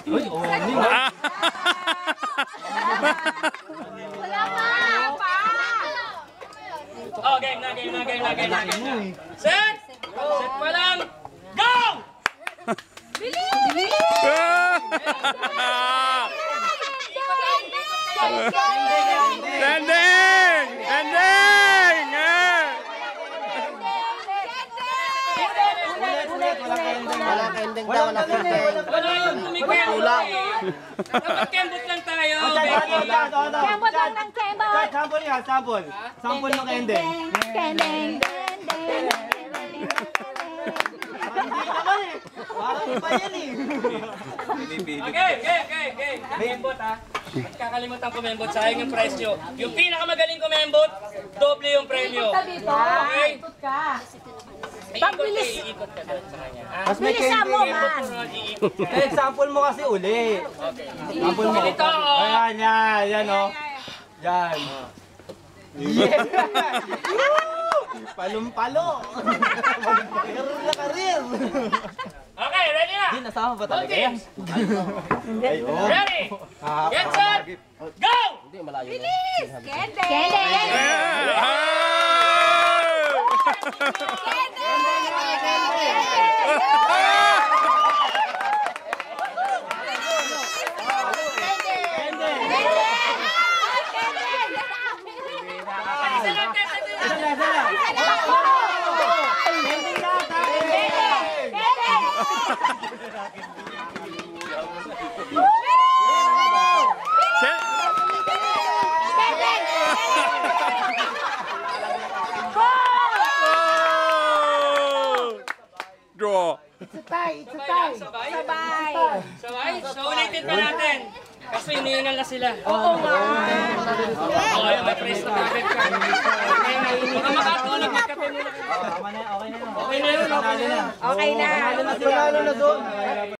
Uy, oning. Wala pa! Oh, game na. Set! Set pa lang! Go! Bilis! Ending! Ending! Wala ka ending daw, wala ka ending. Wala yung kumikembot eh. Dapat kembot lang tayo. Kembot lang ng kembot! Sample yan, sample. Sample ng ending. Kendeng! Parang iba yan eh. Okay. Kembot ha. Kakalimutan kumembot, sayang yung presyo. Yung pinakamagaling kumembot, doble yung premyo. Okay? Iikot ka doon sa kanya. Mas may Bilisan mo man! Iikot ka. Eh, sample mo kasi uli. Sample mo. Ito, oh. Ayan, yan o. Yan. Yeah! Palong-palo! Karir na karir! Okay, ready na? Hindi, nasama ba talaga Okay. yan? Ayun. Ready? Get set! Go! Hindi, malayo. Bilis! Kendeng! Draw. Sabay? So ulitin pa natin. Kasi hinihingal na sila. Oo nga. Okay, may press na agad ka. Baka makatulog, magkape muna kayo. Tama na, okay na yun. Okay na yun, okay na. Okay na! Panalo na doon.